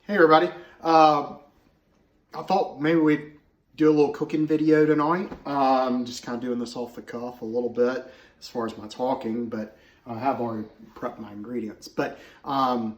Hey everybody, I thought maybe we'd do a little cooking video tonight. Just kind of doing this off the cuff a little bit as far as my talking, but I have already prepped my ingredients. But we're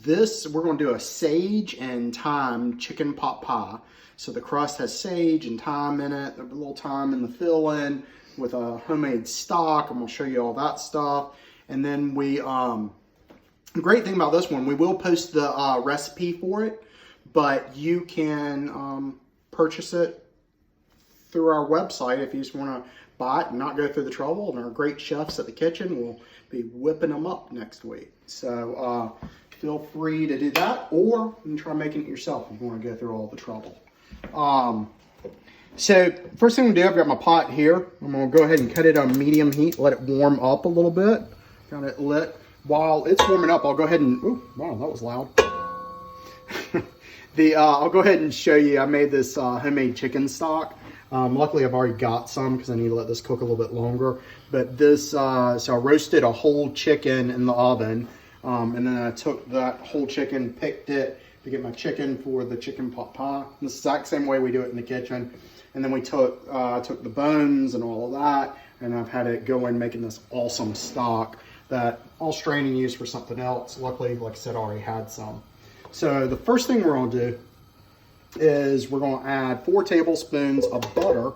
going to do a sage and thyme chicken pot pie. So the crust has sage and thyme in it, a little thyme in the fill-in with a homemade stock. I'm going to show you all that stuff. And then the great thing about this one, we will post the recipe for it, but you can purchase it through our website if you just want to buy it and not go through the trouble. And our great chefs at the kitchen will be whipping them up next week. So feel free to do that, or you can try making it yourself if you want to go through all the trouble. So first thing we do, I've got my pot here. I'm going to go ahead and cut it on medium heat, let it warm up a little bit. Got it lit. While it's warming up, I'll go ahead and, oh, wow, that was loud. I'll go ahead and show you, I made this homemade chicken stock. Luckily, I've already got some because I need to let this cook a little bit longer. But this, so I roasted a whole chicken in the oven. And then I took that whole chicken, picked it to get my chicken for the chicken pot pie. The exact same way we do it in the kitchen. And then we took the bones and all of that. And I've had it go in making this awesome stock that I'll strain and use for something else. Luckily, like I said, I already had some. So the first thing we're going to do is we're going to add 4 tablespoons of butter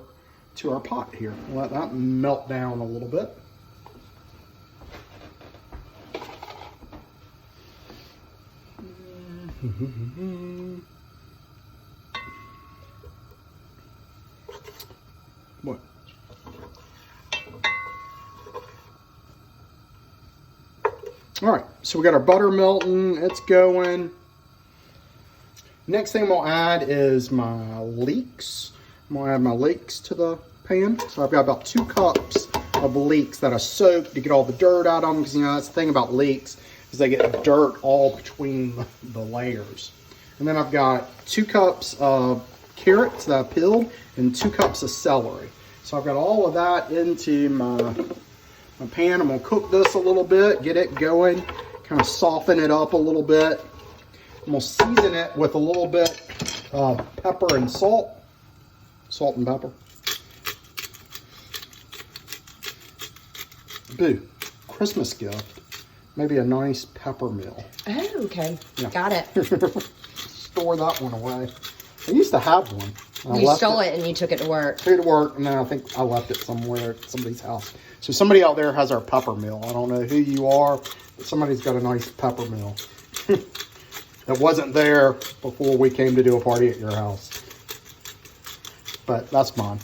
to our pot here. Let that melt down a little bit. What? All right, so we got our butter melting, it's going. Next thing I'm gonna add is my leeks. I'm gonna add my leeks to the pan. So I've got about 2 cups of leeks that I soaked to get all the dirt out of them, because you know that's the thing about leeks, is they get dirt all between the layers. And then I've got 2 cups of carrots that I peeled and 2 cups of celery. So I've got all of that into my pan. I'm gonna cook this a little bit, get it going, kind of soften it up a little bit. I'm gonna season it with a little bit of pepper and salt and pepper. Boo, Christmas gift, maybe a nice pepper mill. Oh, okay, yeah. Got it. Store that one away. I used to have one. You stole it and you took it to work. Took it to work, and then I think I left it somewhere at somebody's house. So somebody out there has our pepper mill. I don't know who you are, but somebody's got a nice pepper mill. That wasn't there before we came to do a party at your house. But that's mine.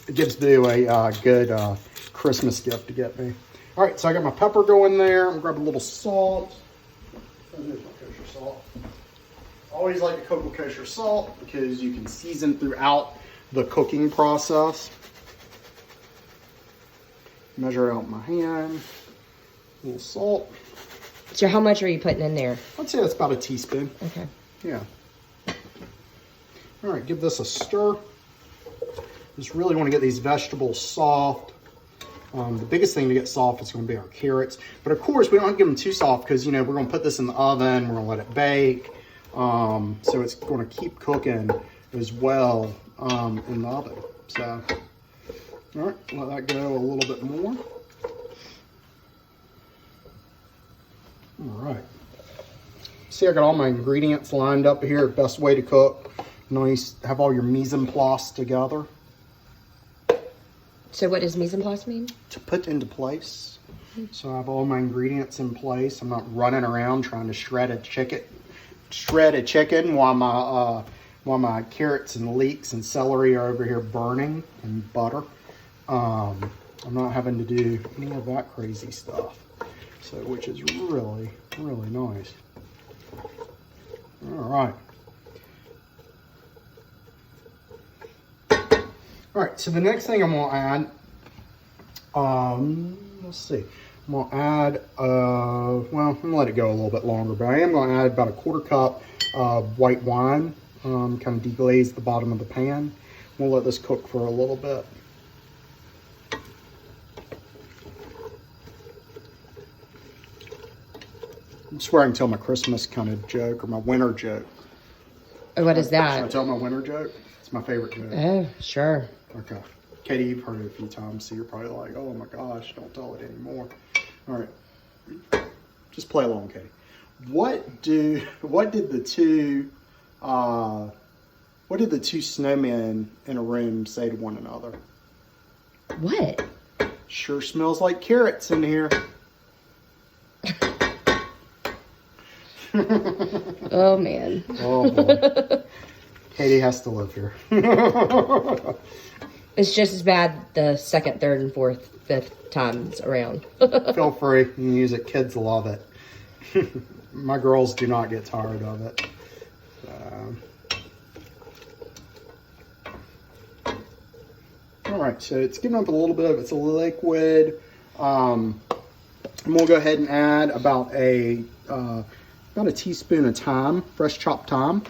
It gives Boo a good Christmas gift to get me. All right, so I got my pepper going there. I'm gonna grab a little salt. Here's my kosher salt. Always like to cook with kosher salt because you can season throughout the cooking process. Measure out my hand. A little salt. So how much are you putting in there? I'd say that's about a teaspoon. Okay. Yeah. All right, give this a stir. Just really want to get these vegetables soft. The biggest thing to get soft is going to be our carrots. But of course, we don't have to give them too soft because, you know, we're going to put this in the oven. We're going to let it bake. So it's going to keep cooking as well in the oven. So, all right, let that go a little bit more. All right. See, I got all my ingredients lined up here. Best way to cook. Nice, have all your mise en place together. So what does mise en place mean? To put into place. So I have all my ingredients in place. I'm not running around trying to shred a chicken while my carrots and leeks and celery are over here burning in butter. I'm not having to do any of that crazy stuff. So, which is really, really nice. All right. All right, so the next thing I'm gonna add, let's see. I'm gonna add, well, I'm gonna let it go a little bit longer, but I am gonna add about a 1/4 cup of white wine, kind of deglaze the bottom of the pan. We'll let this cook for a little bit. That's where I can tell my Christmas kind of joke or my winter joke. Oh, what is Should I that? tell my winter joke? It's my favorite joke. Oh, sure. Okay. Katie, you've heard it a few times, so you're probably like, oh my gosh, don't tell it anymore. All right. Just play along, Katie. What did the two snowmen in a room say to one another? What? Sure smells like carrots in here. Oh, man. Oh, boy. Katie has to live here. It's just as bad the second, third, and fourth, fifth times around. Feel free. You can use it. Kids love it. My girls do not get tired of it. All right, so it's giving up a little bit of it's a liquid. And we'll go ahead and add about a teaspoon of thyme, fresh chopped thyme.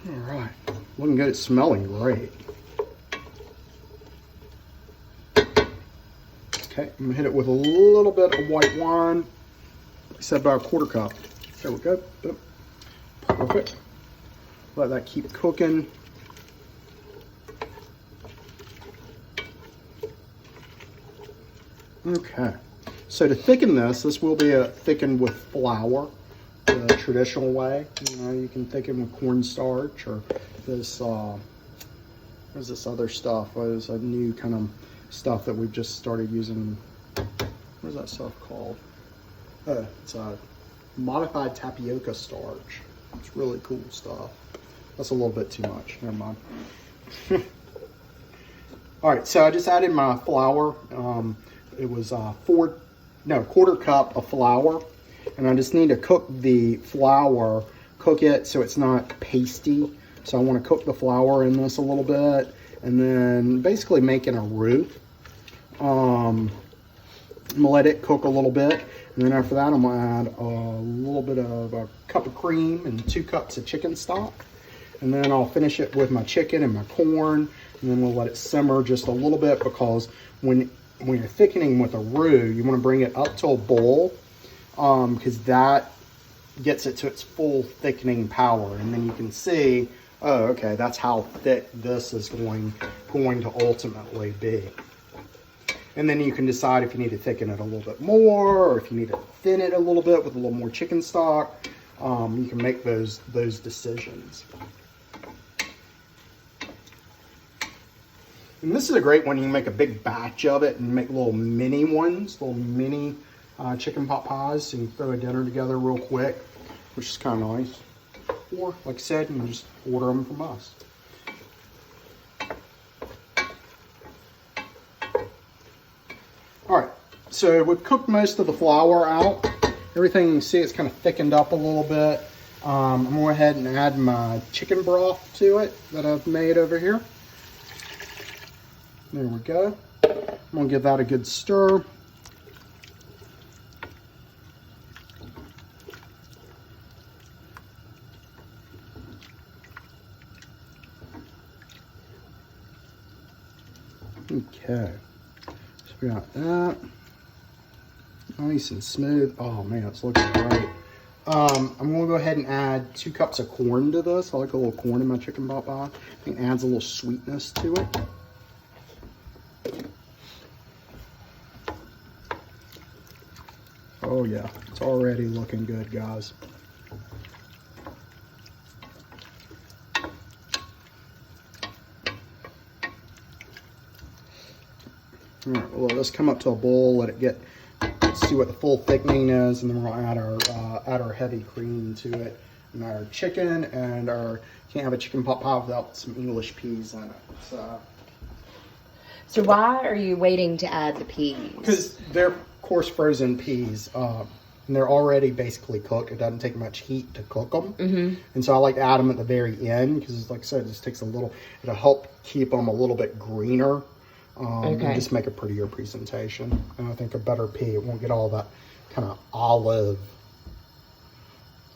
All right, looking good. It's smelling great. Okay, I'm gonna hit it with a little bit of white wine. I said about a quarter cup. There we go. Yep. Perfect. Let that keep cooking. Okay. So to thicken this will be thickened with flour, the traditional way. You know, you can thicken with cornstarch or this. What's this other stuff? There's a new kind of stuff that we've just started using. What's that stuff called? It's a modified tapioca starch. It's really cool stuff. That's a little bit too much. Never mind. All right, so I just added my flour. It was quarter cup of flour, and I just need to cook the flour, cook it so it's not pasty. So I want to cook the flour in this a little bit, and then basically making a roux. I'm gonna let it cook a little bit, and then after that I'm gonna add a little bit of a cup of cream and 2 cups of chicken stock, and then I'll finish it with my chicken and my corn, and then we'll let it simmer just a little bit, because when you're thickening with a roux, you want to bring it up to a boil, because that gets it to its full thickening power, and then you can see, oh, okay, that's how thick this is going to ultimately be. And then you can decide if you need to thicken it a little bit more, or if you need to thin it a little bit with a little more chicken stock. You can make those decisions. And this is a great one. You can make a big batch of it and make little mini ones, little mini chicken pot pies, and throw a dinner together real quick, which is kind of nice. Or, like I said, you can just order them from us. All right, so we've cooked most of the flour out. Everything you can see, it's kind of thickened up a little bit. I'm going to go ahead and add my chicken broth to it that I've made over here. There we go. I'm going to give that a good stir. Okay. We got that nice and smooth. Oh man, it's looking great. I'm gonna go ahead and add 2 cups of corn to this. I like a little corn in my chicken pot pie. It adds a little sweetness to it. Oh yeah, it's already looking good, guys. All right, well, let's come up to a boil, let it see what the full thickening is, and then we'll add our heavy cream to it, and our chicken, and can't have a chicken pot pie without some English peas in it. So why are you waiting to add the peas? Because they're coarse frozen peas, and they're already basically cooked. It doesn't take much heat to cook them, and so I like to add them at the very end, because, like I said, it just takes a little. It'll help keep them a little bit greener. And just make a prettier presentation. And I think a better pea, it won't get all that kind of olive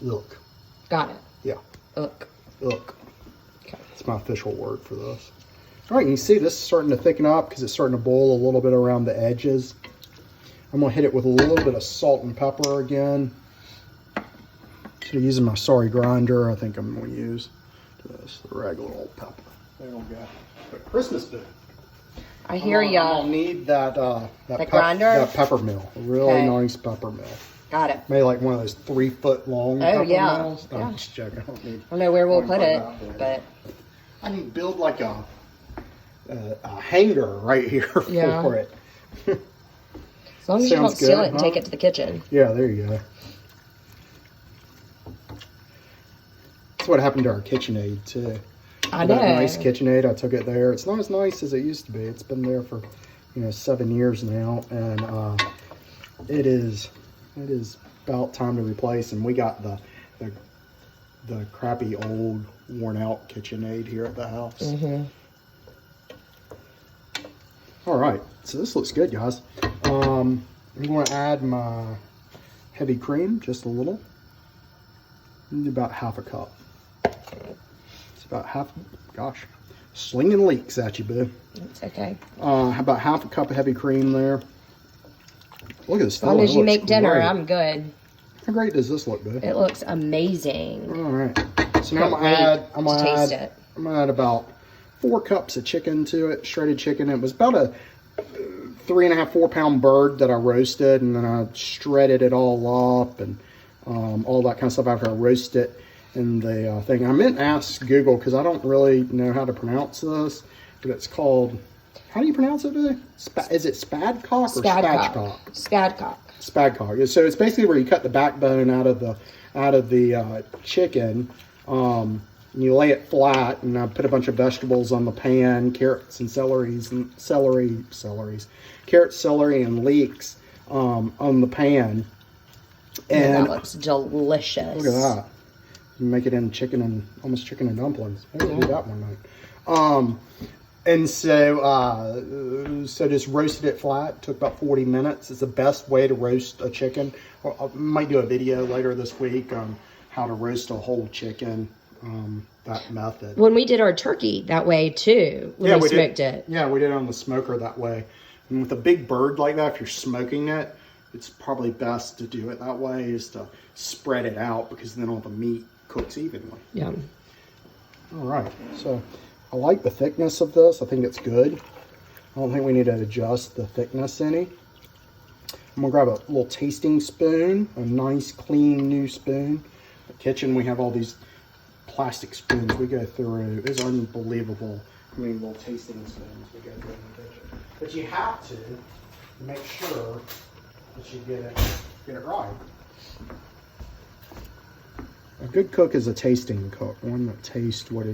look. Got it. Yeah. Look. Look. Okay. It's my official word for this. All right, you see this is starting to thicken up because it's starting to boil a little bit around the edges. I'm going to hit it with a little bit of salt and pepper again. Instead of using my sorry grinder, I think I'm going to use this, the regular old pepper. There we go. But Christmas food. I hear ya. I'm going to need that, grinder? that pepper mill. A really nice pepper mill. Got it. Maybe like one of those 3-foot long pepper mills. Yeah. I'm just joking. I don't know where we'll put it, but I can build like a hanger right here for it. As long as you don't steal it and take it to the kitchen. Yeah, there you go. That's what happened to our KitchenAid too. I know. That nice KitchenAid, I took it there. It's not as nice as it used to be. It's been there for 7 years now, and it is about time to replace. And we got the crappy old worn out KitchenAid here at the house. All right, so this looks good, guys. I'm going to add my heavy cream, just a little. About half a cup. It's about half, gosh, slinging leaks at you, boo. It's okay. About half a cup of heavy cream there. Look at this. As long as you make dinner, I'm good. How great does this look, boo? It looks amazing. All right. So now I'm gonna add about 4 cups of chicken to it, shredded chicken. It was about a 3.5, 4 pound bird that I roasted, and then I shredded it all up and all that kind of stuff after I roast it in the thing. I meant to ask Google because I don't really know how to pronounce this, but it's called, how do you pronounce it? Is it spadcock or spatchcock? Spadcock. Spadcock. So it's basically where you cut the backbone out of the chicken. And you lay it flat, and I put a bunch of vegetables on the pan, carrots and carrots, celery, and leeks on the pan. And that looks delicious. Look at that. You make it in almost chicken and dumplings. Maybe we'll do that one night. And so just roasted it flat. Took about 40 minutes. It's the best way to roast a chicken. I might do a video later this week on how to roast a whole chicken. That method. When we did our turkey that way too, when we smoked it. Yeah, we did it on the smoker that way. And with a big bird like that, if you're smoking it, it's probably best to do it that way, is to spread it out, because then all the meat cooks evenly. Yeah. All right, so I like the thickness of this. I think it's good. I don't think we need to adjust the thickness any. I'm gonna grab a little tasting spoon, a nice clean new spoon. In the kitchen we have all these plastic spoons we go through. It's unbelievable. I mean, little tasting spoons we go through in the kitchen. But you have to make sure that you get it right. A good cook is a tasting cook, one that tastes what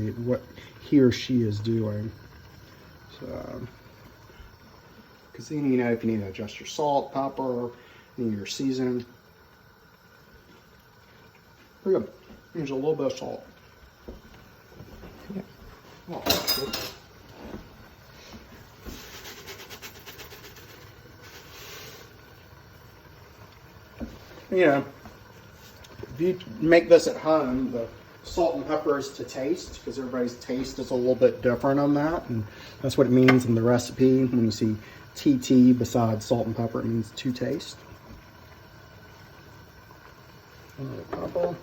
he or she is doing. So, because then if you need to adjust your salt, pepper, your seasoning. Pretty good. Here's a little bit of salt. Yeah. Oh, that's good. If you make this at home, the salt and pepper is to taste, because everybody's taste is a little bit different on that, and that's what it means in the recipe. When you see TT besides salt and pepper, it means to taste. Pepper.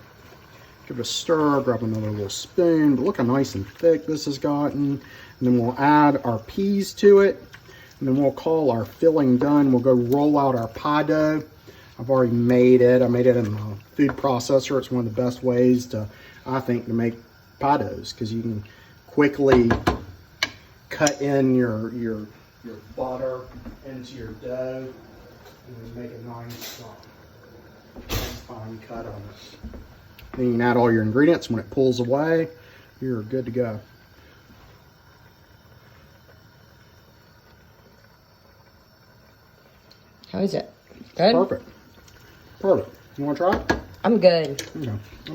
Give it a stir, grab another little spoon, but look how nice and thick this has gotten. And then we'll add our peas to it, and then we'll call our filling done. We'll go roll out our pie dough. I've already made it. I made it in a food processor. It's one of the best ways I think, to make pie doughs, because you can quickly cut in your butter into your dough and then make a nice fine cut on it. Then you can add all your ingredients. When it pulls away, you're good to go. How is it? Good? Perfect. Perfect. You want to try it? I'm good. Okay.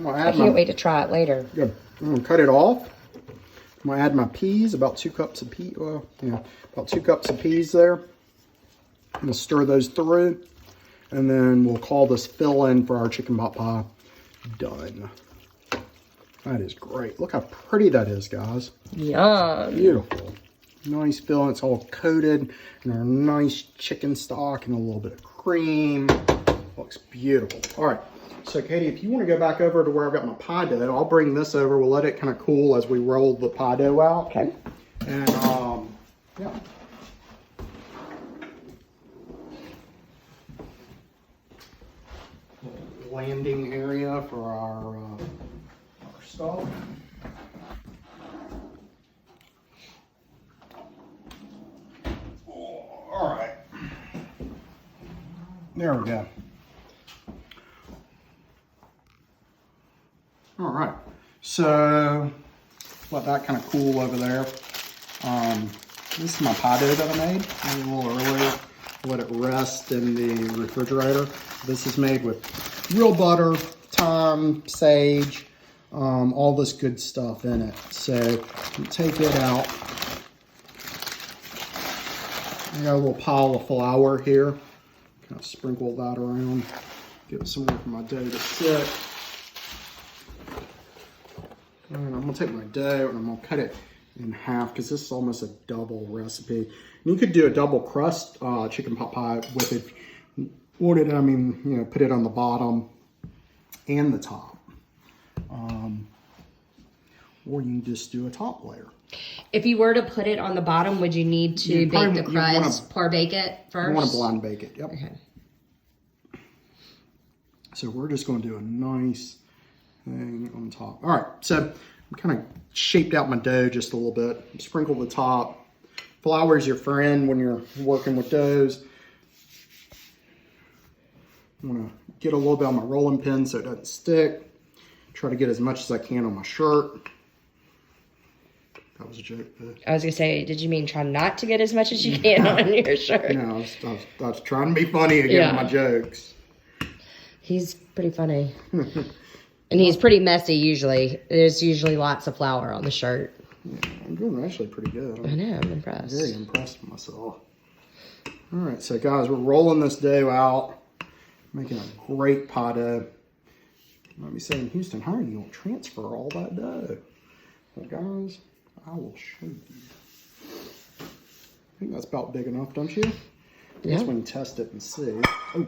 I can't wait to try it later. Good. I'm going to cut it off. I'm going to add my peas, about 2 cups of peas. About 2 cups of peas there. I'm going to stir those through. And then we'll call this fill-in for our chicken pot pie done. That is great. Look how pretty that is, guys. Yum. Beautiful. Nice fill-in. It's all coated in our nice chicken stock and a little bit of cream. Looks beautiful. All right. So, Katie, if you want to go back over to where I've got my pie dough, I'll bring this over. We'll let it kind of cool as we roll the pie dough out. Okay. And, yeah. Landing area for our stuff. All right. There we go. All right. So let that kind of cool over there. This is my pie dough that I made a little earlier. Let it rest in the refrigerator. This is made with real butter, thyme, sage, all this good stuff in it. So take it out. I got a little pile of flour here. Kind of sprinkle that around. Give it somewhere for my dough to sit. And I'm gonna take my dough and I'm gonna cut it in half because this is almost a double recipe. And you could do a double crust chicken pot pie with it. Wanted, I mean, you know, put it on the bottom and the top. Or you can just do a top layer. If you were to put it on the bottom, would you need to bake the crust, bake it first? You want to blind bake it, yep. Okay. So we're just going to do a nice thing on top. All right, so I kind of shaped out my dough just a little bit. Sprinkle the top. Flour is your friend when you're working with doughs. I'm going to get a little bit on my rolling pin so it doesn't stick. Try to get as much as I can on my shirt. That was a joke. I was going to say, did you mean try not to get as much as you can on your shirt? No, I was trying to be funny again with my jokes. He's pretty funny. And he's pretty messy usually. There's usually lots of flour on the shirt. Yeah, I'm doing actually pretty good. I know, I'm impressed. Very impressed with myself. All right, so guys, we're rolling this dough out. Making a great pie dough. You might be saying, Houston, how are you going to transfer all that dough? Well, guys, I will show you. I think that's about big enough, don't you? Yeah. That's when you test it and see. Oh,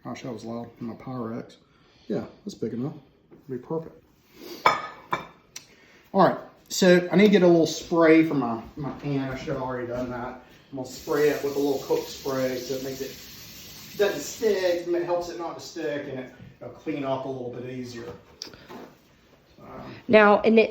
gosh, that was loud in my Pyrex. Yeah, that's big enough. It'll be perfect. All right, so I need to get a little spray from my pan. I should have already done that. I'm going to spray it with a little cook spray so it makes it doesn't stick, it helps it not to stick, and it'll clean up a little bit easier. Now, and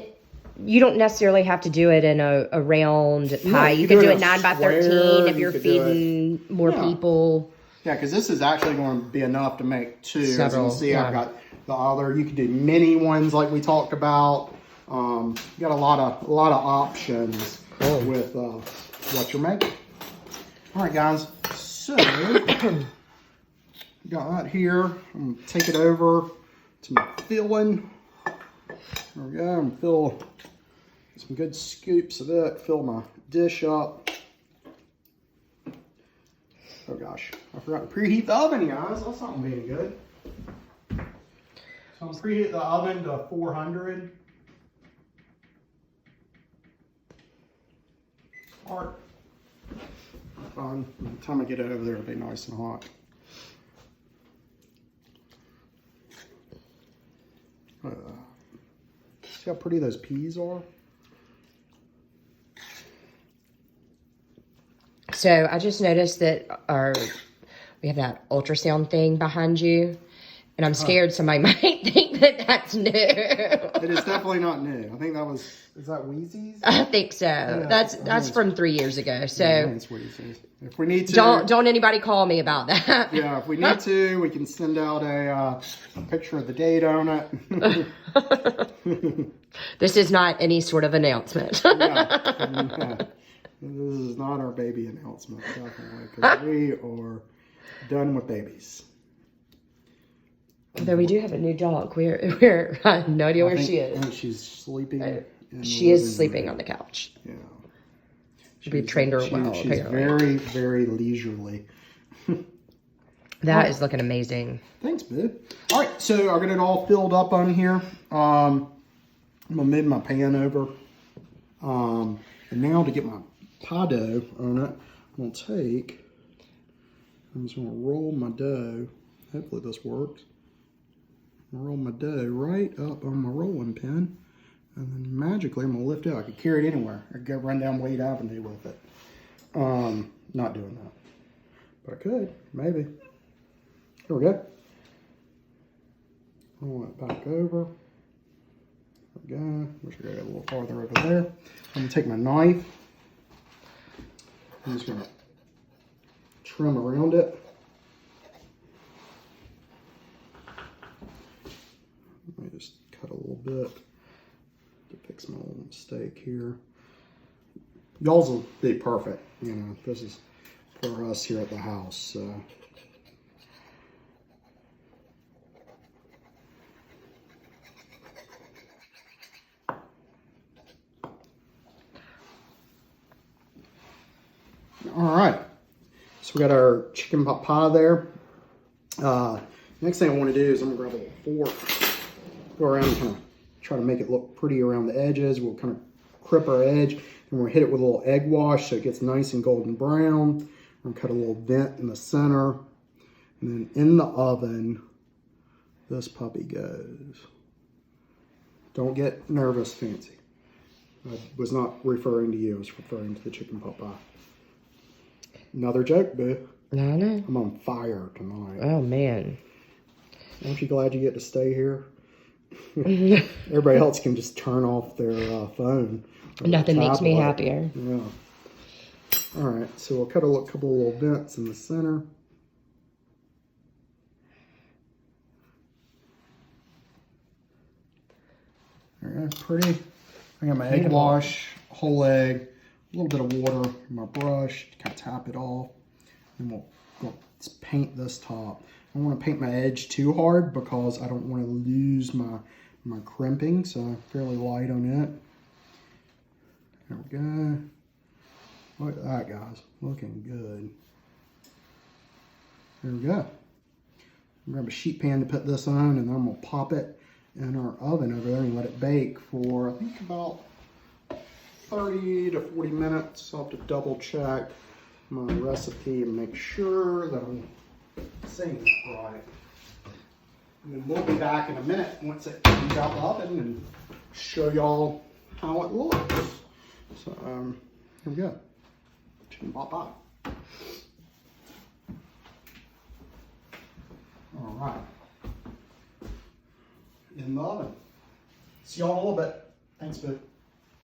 you don't necessarily have to do it in a round pie. You could do it 9 by 13 if you're feeding more people. Yeah, because this is actually going to be enough to make 2. Several, as you can see, I've got the other. You could do mini ones like we talked about. You got a lot of options with what you're making. All right, guys. So. Got that here. I'm going to take it over to my filling. There we go. I'm going to fill some good scoops of it. Fill my dish up. Oh gosh, I forgot to preheat the oven, guys. That's not really good. So I'm going to preheat the oven to 400. All right. Fine. By the time I get it over there, it'll be nice and hot. See how pretty those peas are? So I just noticed that we have that ultrasound thing behind you, and I'm scared somebody might think that that's new. It is definitely not new. I think that was, is that Wheezy's? I think so. Yeah, that's from 3 years ago. So yeah, it's Wheezy's. If we need to, don't anybody call me about that. Yeah, if we need to, we can send out a picture of the date on it. This is not any sort of announcement. Yeah. This is not our baby announcement, definitely, because we are done with babies. Although we do have a new dog. We're I have no idea where she is. I think she's sleeping. She is sleeping on the couch. Yeah. We've trained her well. She's apparently. very, very leisurely. That is looking amazing. Thanks, babe. All right, so I got it all filled up on here. I'm gonna move my pan over. And now to get my pie dough on it, I'm just gonna roll my dough. Hopefully this works. I'm gonna roll my dough right up on my rolling pin. And then magically I'm gonna lift it. I could carry it anywhere. I could go run down Wade Avenue with it. Not doing that. But I could, maybe. There we go. Roll it back over. There we go. Wish I got it a little farther over there. I'm gonna take my knife. I'm just gonna trim around it. Let me just cut a little bit to fix my little mistake here. Y'all's will be perfect. You know, this is for us here at the house. So. All right, so we got our chicken pot pie there. Next thing I want to do is I'm gonna grab a little fork, go around and kind of try to make it look pretty around the edges. We'll kind of crip our edge, and we'll hit it with a little egg wash so it gets nice and golden brown. I'm gonna cut a little vent in the center, and then in the oven, this puppy goes. Don't get nervous, Fancy. I was not referring to you, I was referring to the chicken pot pie. Another joke, boo. No, I know. I'm on fire tonight. Oh, man. Aren't you glad you get to stay here? Everybody else can just turn off their phone. Nothing makes me happier. Yeah. All right, so we'll cut a couple of little vents in the center. All right, pretty. I got my egg wash, whole egg, a little bit of water in my brush to kind of tap it off. And we'll just paint this top. I don't want to paint my edge too hard because I don't want to lose my crimping, so I'm fairly light on it. There we go. Look at that, guys. Looking good. There we go. Grab a sheet pan to put this on, and then I'm going to pop it in our oven over there and let it bake for, I think, about 30 to 40 minutes. I'll have to double check my recipe and make sure that I'm saying it right. And then we'll be back in a minute once it comes out the oven and show y'all how it looks. So, here we go. Chicken pot pie. All right. In the oven. See y'all in a little bit. Thanks, babe.